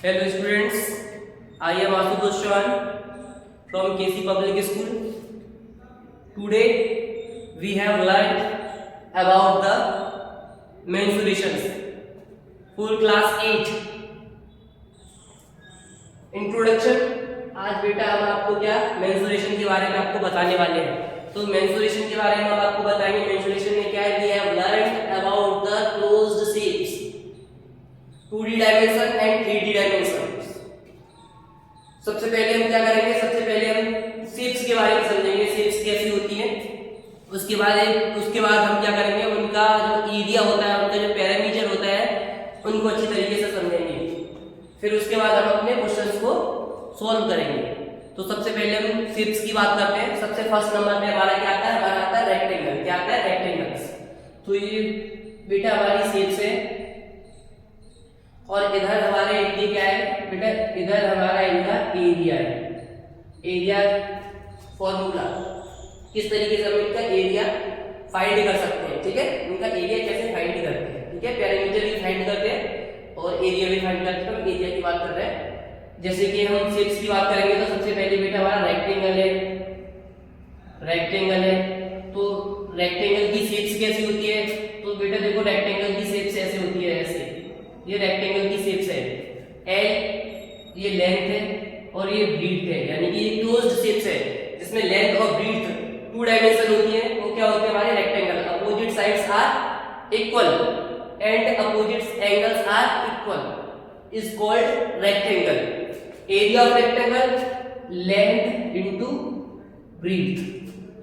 Hello students, I am Ashutosh Chauhan from KC Public School. Today we have learned about the mensuration for class 8. Introduction. आज बेटा हम आपको क्या mensuration के बारे में आपको बताने वाले हैं। तो मेंसुरेशन के बारे में हम आपको बताएंगे। मेंसुरेशन में क्या है, we have learned about the closed shapes 2D dimension and 3D dimension. सबसे पहले हम क्या करेंगे, सबसे पहले हम शेप्स के बारे में समझेंगे, शेप्स कैसी होती हैं। उसके बाद हम क्या करेंगे, उनका जो एरिया होता है, उनका जो पैरामीटर होता है, उनको अच्छी तरीके से समझेंगे। फिर उसके बाद हम अपने क्वेश्चंस को सॉल्व करेंगे। तो सबसे पहले हम शेप्स की बात करते हैं। सबसे फर्स्ट नंबर पे हमारा क्या आता है, हमारा आता है रेक्टेंगल। क्या आता है, रेक्टेंगल्स। तो ये बेटा हमारी शेप्स है और इधर हमारे ये क्या है बेटा, इधर हमारा इनका एरिया है। एरिया फॉर्मूला किस तरीके से हम इनका एरिया फाइंड कर सकते हैं, ठीक है। इनका एरिया कैसे फाइंड करते हैं, ठीक है। पैरामीटर भी फाइंड करते हैं और एरिया भी फाइंड करते हैं। हम एरिया की बात कर रहे हैं। जैसे कि हम शेप्स की बात करेंगे तो सबसे पहले बेटा हमारा रेक्टेंगल है। रेक्टेंगल है तो रेक्टेंगल की शेप्स कैसी होती है, तो बेटा देखो रेक्टेंगल की शेप्स ऐसे होती है, ऐसे। ये रेक्टेंगल की शेप्स है। एल ये लेंथ है और ये ब्रीथ है, यानी कि ये क्लोज्ड शेप्स है जिसमें लेंथ और ब्रीथ 2 डायमेंशन होती है। वो क्या होते हैं हमारे rectangle. Opposite sides are equal and opposite angles are equal is called rectangle. Area of rectangle length into breadth,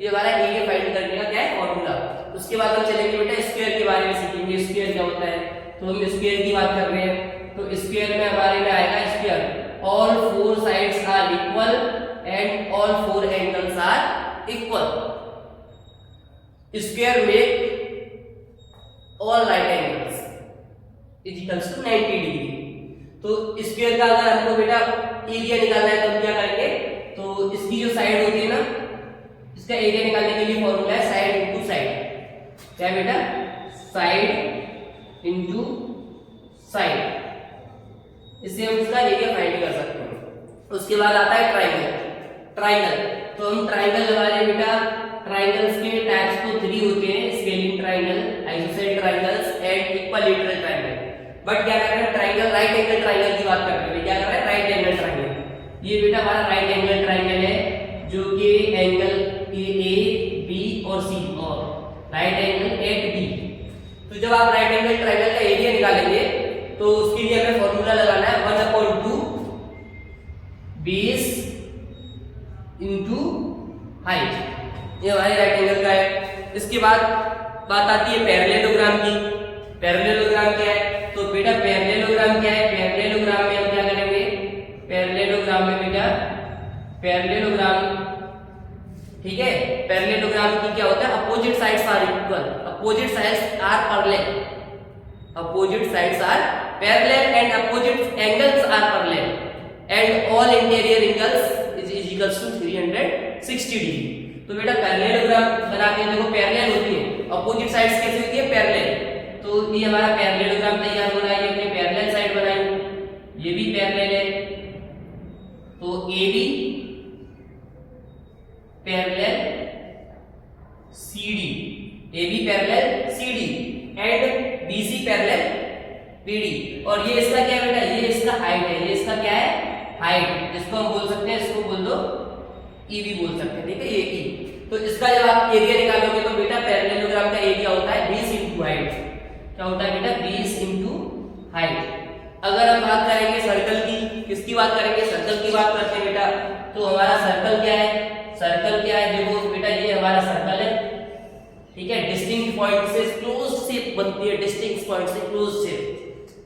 ये हमारा एरिया फाइंड करने का क्या है, फॉर्मूला। उसके बाद हम चलेंगे बेटा स्क्वायर के बारे में सीखेंगे। स्क्वायर क्या होता है, तो हम स्क्वायर की बात कर रहे हैं। तो स्क्वायर में हमारे में आएगा square all 4 sides are equal and all 4 angles are equal. Square में all right angles is equals to 90 degree. तो स्क्वायर का अगर हमको बेटा एरिया निकालना है तो हम क्या करेंगे, तो इसकी जो साइड होती है ना, इसका एरिया निकालने के लिए फॉर्मूला है साइड इनटू साइड। क्या बेटा, साइड इनटू साइड, इससे हम इसका एरिया फाइंड कर सकते हैं। उसके बाद आता है ट्राइंगल। ट्राइंगल तो हम ट्राइंगल हमारे बेटा ट्राइंगल्स के टाइप्स तो 3 होते हैं, scaling triangle, isosceles triangles and equilateral triangle. But क्या कर रहे हैं, ट्राइंगल राइट एंगल ट्राइंगल की बात कर रहे हैं। क्या कर रहे हैं, राइट एंगल ट्राइंगल। ये बेटा हमारा राइट एंगल ट्राइंगल है जो कि एंगल ए बी और सी और राइट एंगल एट बी। तो जब आप राइट एंगल ट्राइंगल का एरिया निकालेंगे तो उसके लिए हमें फॉर्मूला लगाना है 1/2 बेस इनटू हाइट। ये हमारे राइट एंगल का है। इसके बाद बात आती है पैरेललोग्राम की। पैरेललोग्राम क्या है, तो बेटा पैरेललोग्राम क्या है, पैरेललोग्राम में हम क्या करेंगे, पैरेललोग्राम में बेटा पैरेललोग्राम, ठीक है। पैरेललोग्राम की क्या होता है, opposite sides are equal, opposite sides are parallel, opposite sides are parallel and opposite angles are parallel and all interior angles is equals to 360 degree. तो बेटा पैरेललोग्राम बनाते हैं, देखो पैरेलल होती है, अपोजिट साइड्स कैसी होती है, पैरेलल। तो ये हमारा पैरेललोग्राम तैयार हो रहा है। ये अपने पैरेलल साइड बनाई, ये भी पैरेलल है, तो A B parallel C D, A B parallel C D and B C parallel B D. और ये इसका क्या है बेटा, ये इसका हाइट है, ये इसका क्या है, हाइट। जिसको हम बोल सकते हैं, इसको बोल दो ई भी बोल सकते हैं, ठीक है, ये ई। तो इसका जब आप एरिया निकालोगे तो बेटा पैरेललोग्राम का एरिया होता है 20 इनटू हाइट। क्या होता है बेटा, 20 इनटू हाइट। अगर हम बात करेंगे सर्कल की, किसकी बात करेंगे, सर्कल की बात करते हैं बेटा। तो हमारा सर्कल क्या है, सर्कल क्या है, देखो बेटा ये हमारा सर्कल है, ठीक है। डिस्टिंक्ट पॉइंट से क्लोज शेप बनती है, डिस्टिंक्ट पॉइंट से क्लोज शेप,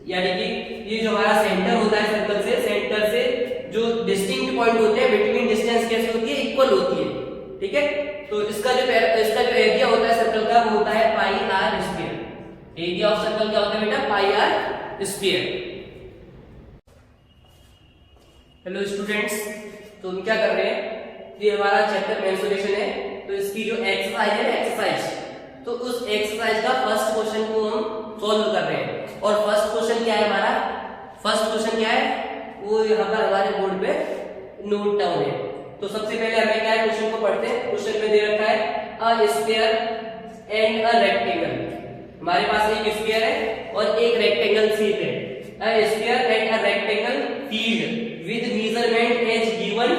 यानी कि ये जो हमारा सेंटर होता है सर्कल से, सेंटर से जो डिस्टिंक्ट पॉइंट होते हैं बिटवीन डिस्टेंस कैसी होती है, इक्वल होती है, ठीक है। तो इसका जो एरिया होता है सर्कल का वो होता है pi R square. Area of circle क्या होता है बेटा, pi R square. Hello students, तो हम क्या कर रहे हैं, ये हमारा चैप्टर मेंसुरेशन है। तो इसकी जो एक्सरसाइज है ना, एक्सरसाइज, तो उस एक्सरसाइज का फर्स्ट क्वेश्चन को हम सॉल्व कर रहे हैं। और फर्स्ट क्वेश्चन क्या है हमारा, फर्स्ट क्वेश्चन क्या है, वो यहाँ पर हमारे बोर्ड पे नोट डाउन है। तो सबसे पहले हमें क्या है, क्वेश्चन को पढ़ते हैं। क्वेश्चन में दे रखा है a sphere and a rectangle. हमारे पास एक स्फीयर है और एक रेक्टेंगल शेप है। A sphere and a rectangle field with measurement as given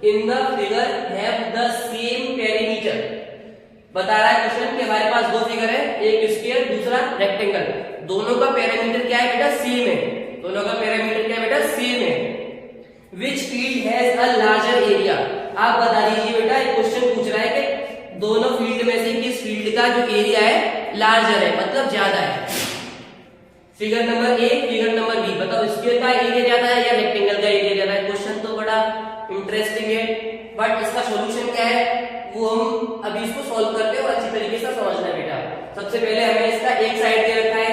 in the figure have the same perimeter. बता रहा है क्वेश्चन कि हमारे पास दो फिगर है, एक स्फीयर दूसरा रेक्टेंगल, दोनों का पैरामीटर क्या है बेटा, सेम है। दोनों का पैरामीटर क्या है बेटा, सेम है। Which field has a larger area? आप बता दीजिए बेटा, एक क्वेश्चन पूछ रहा है कि दोनों फील्ड में से किस फील्ड का जो एरिया है लार्जर है, मतलब ज्यादा है। Figure number A, figure number B, बताओ स्फीयर का एरिया ज्यादा है या रेक्टेंगल का एरिया ज्यादा है। क्वेश्चन तो बड़ा इंटरेस्टिंग है, बट इसका सॉल्यूशन क्या है वो हम अभी इसको सॉल्व करते हैं और अच्छी तरीके से समझना है बेटा। सबसे पहले हमें इसका एक साइड दे रखा है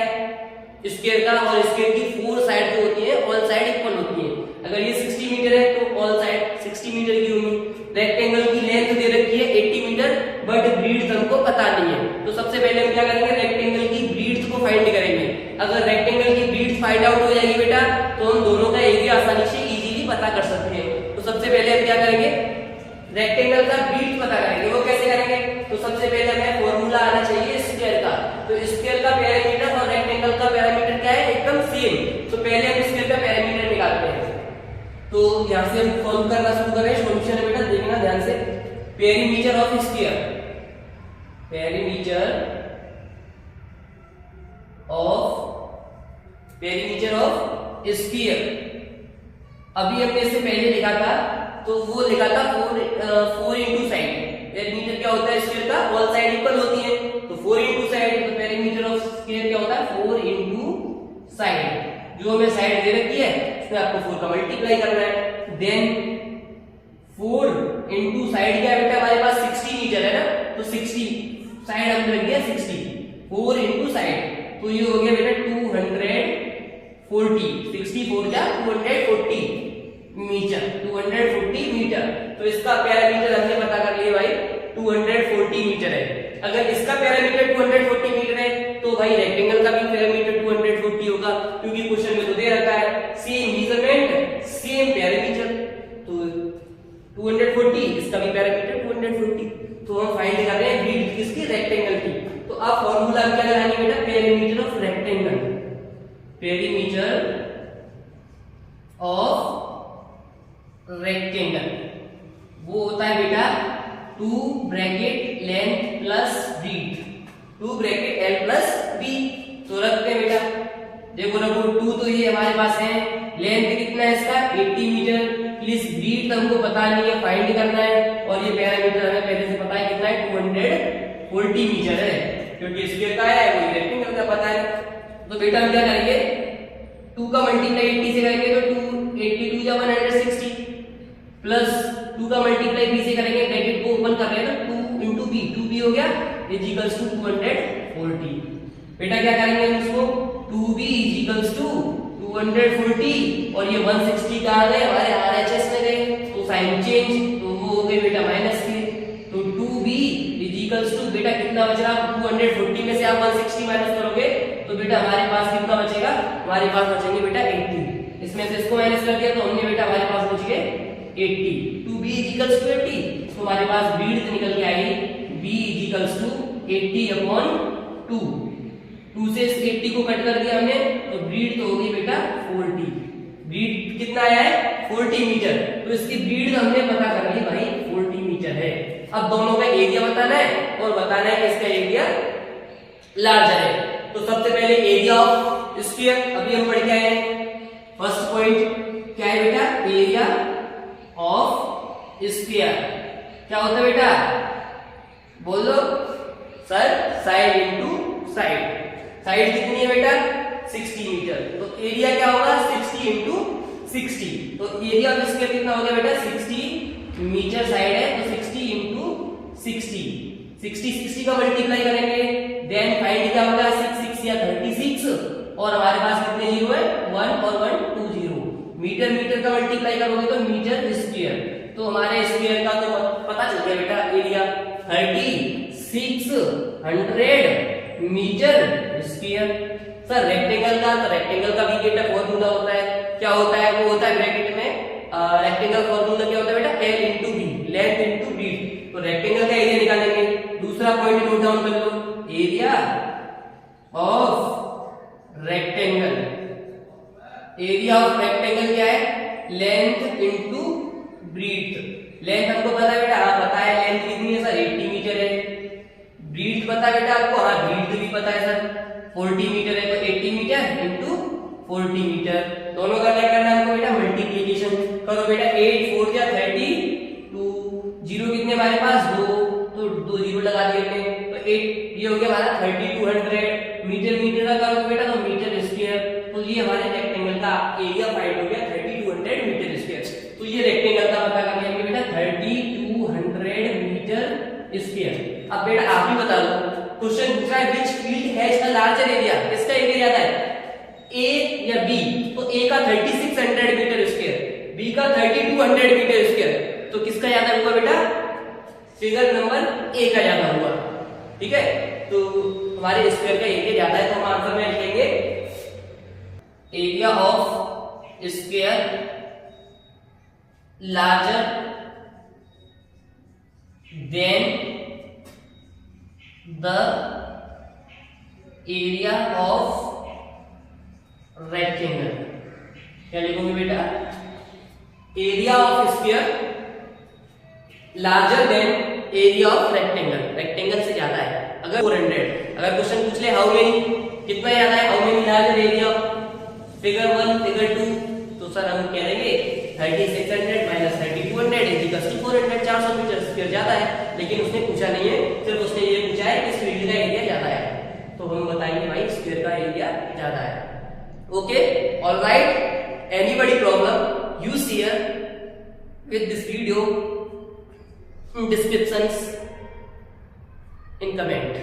स्क्वायर का, और स्क्वायर की 4 साइड जो होती है ऑल साइड इक्वल होती है। अगर ये 60 मीटर है तो ऑल साइड 60 मीटर की होंगी। रेक्टेंगल की लेंथ दे रखी है 80 मीटर, बट ब्रीड्थ हमको पता नहीं है। तो सबसे पहले हम क्या करेंगे, रेक्टेंगल की ब्रीड्थ को फाइंड करेंगे। अगर रेक्टेंगल की ब्रीड्थ फाइंड आउट हो जाएगी बेटा तो हम दोनों का एरिया आसानी से इजीली पता कर सकते हैं। तो सबसे पहले हम क्या करेंगे, रेक्टेंगल का ब्रीड्थ पता करेंगे। वो कैसे करेंगे, तो सबसे पहले हमें फॉर्मूला आना चाहिए स्क्वायर का। तो स्क्वायर का पैरामीटर और रेक्टेंगल का पैरामीटर क्या है, एकदम सेम। तो पहले हम स्क्वायर का पैरामीटर निकालते हैं। तो यहां से हम सॉल्व करना शुरू करें। सॉल्यूशन है बेटा, देखना ध्यान से। Perimeter of sphere, perimeter of sphere. अभी हमने इससे पहले लिखा था, तो वो लिखा था 4 इंटू साइड। पेरीमीटर क्या होता है स्फीयर का, ऑल साइड इक्वल होती है, तो 4 इंटू साइड। तो पेरीमीटर ऑफ स्फीयर क्या होता है, 4 इंटू साइड। जो हमें साइड दे रखी है इसमें आपको 4 का मल्टीप्लाई करना है। देन 4 इंटू साइड क्या है बेटा, हमारे पास 60 मीटर है ना, तो 60 साइड हमने लग गया 60, 4 इंटू साइड, तो ये हो गया बेटा 240। 64 क्या 240 मीटर, 240 मीटर। तो इसका पैरामीटर हमने पता कर लिया भाई 240 मीटर है। अगर इसका पैरामीटर 240 मीटर है तो भाई रेक्टेंगल का भी पैरामीटर 240 होगा, क्योंकि क्वेश्चन में तो दे रखा है सेम मेजरमेंट सेम पैरामीटर। तो 240, इसका भी पैरामीटर 240। तो हम फाइंड कर रहे हैं ब्रीड्थ किसकी, रेक्टेंगल की। तो अब फॉर्मूला क्या लगाएंगे बेटा, perimeter of rectangle, perimeter of rectangle वो होता है बेटा 2 bracket length plus breadth, 2 bracket L plus B. तो रखते हैं बेटा, देखो रखो 2 तो ये हमारे पास है, लेंथ कितना है इसका 80 मीटर, प्लस ब्रीड्थ हमको पता नहीं है, फाइंड करना है, और ये पैरामीटर हमें पहले से पता है कितना है 240 मीटर है, क्योंकि स्क्वायर का है वो रेक्टेंगल का पता है। तो बेटा हम क्या करेंगे, 2 का मल्टीप्लाई 80 से करेंगे तो 282 या 160 प्लस 2 का मल्टीप्लाई बी से करेंगे, ब्रैकेट को ओपन कर रहे हैं ना, 2 इंटू बी, 2b हो गया इज इक्वल्स टू 240। बेटा क्या करेंगे हम इसको, 2b इज इक्वल्स टू 240 और ये 160 कहां गए, हमारे आरएचएस में गए, तो साइन चेंज, तो वो हो गए बेटा माइनस के। तो 2b इज इक्वल्स टू बेटा कितना बच रहा, 240 में से आप 160 माइनस करोगे तो बेटा हमारे पास कितना बचेगा, हमारे पास बचेंगे बेटा 80। इसमें से इसको माइनस कर दिया तो हमने बेटा हमारे पास बच गए 80। 2b इज इक्वल्स टू 80, तो हमारे पास ब्रीड्थ निकल के आएगी b इज इक्वल्स टू 80/2। 2 से 80 को कट कर दिया हमने, तो ब्रीड्थ हो गई बेटा 40। ब्रीड्थ कितना आया है 40 मीटर, तो इसकी ब्रीड्थ हमने पता कर ली भाई 40 मीटर है। अब दोनों का एरिया बताना है और बताना है कि इसका एरिया लार्जर है। तो सबसे पहले एरिया ऑफ स्फीयर, अभी हम पढ़ के आए हैं, फर्स्ट पॉइंट क्या है बेटा, एरिया ऑफ स्फीयर क्या होता है बेटा, बोलो sir, side into side. Side कितनी है बेटा 60 मीटर, तो एरिया क्या होगा 60 इंटू 60। तो एरिया ऑफ स्फीयर कितना हो गया बेटा 60 मीटर साइड है, तो 60 इंटू 60, 60 का मल्टीप्लाई करेंगे, देन फाइंड क्या होगा 6 या 36, और हमारे पास कितने जीरो है 1 और 1 2 जीरो। मीटर मीटर का मल्टीप्लाई करोगे तो मीटर स्क्वायर, तो हमारे स्क्वायर का तो पता चल गया बेटा area 3600 metre square. Sir rectangle का, तो रेक्टेंगल का भी बेटा फॉर्मूला होता है क्या होता है, वो होता है ब्रैकेट में रेक्टेंगल फॉर्मूला क्या होता है बेटा, L into B, length into breadth. तो रेक्टेंगल का एरिया निकालेंगे। दूसरा पॉइंट नोट डाउन कर लो, area of rectangle, area of rectangle क्या है, लेंथ इंटू ब्रीथ। लेंथ हमको पता है बेटा, हाँ पता है, लेंथ कितनी है सर 80 मीटर है। ब्रीथ पता है बेटा आपको, हाँ ब्रीथ भी पता है सर 40 मीटर है, तो 80 मीटर इंटू 40 मीटर। दोनों का क्या करना है हमको बेटा, मल्टीप्लीकेशन करो बेटा। 8 4 या 32, जीरो कितने हमारे पास 2, तो 2 जीरो लगा दिए हमने, तो 8 ये हो गया हमारा 3200 मीटर। मीटर का करो बेटा तो मीटर स्क्वायर, तो ये हमारे रेक्टेंगल का एरिया फाइंड हो गया 3200 मीटर स्क्वायर। तो ये रेक्टेंगल का पता कर लिया बेटा 3200 मीटर स्क्वायर। अब बेटा आप ही बता दो, क्वेश्चन पूछ रहा है which field has a larger area, किसका एरिया ज्यादा है, ए या बी। तो ए का 3600 मीटर स्क्वायर, बी का 3200 मीटर स्क्वायर, तो किसका ज्यादा हुआ बेटा, फिगर नंबर ए का ज्यादा हुआ। ठीक है, तो हमारे स्क्वायर का एरिया ज्यादा है, तो हम आंसर में लिखेंगे area of square larger than the area of rectangle. क्या लिखोगे बेटा, area of square larger than area of rectangle, rectangle से ज्यादा है। अगर 400, अगर क्वेश्चन पूछ ले हाउ मेनी, कितना ज्यादा है, how many larger area, figure 1 figure 2, तो सर हम कह देंगे 3600 minus 3200 is equal to 400, 400 metre square ज्यादा है। लेकिन उसने पूछा नहीं है, सिर्फ उसने ये पूछा है किस फील्ड का एरिया ज्यादा है, तो हम बताएंगे भाई स्क्वायर का एरिया ज्यादा है। Okay, all right. Anybody problem? You share with this video in descriptions in comment.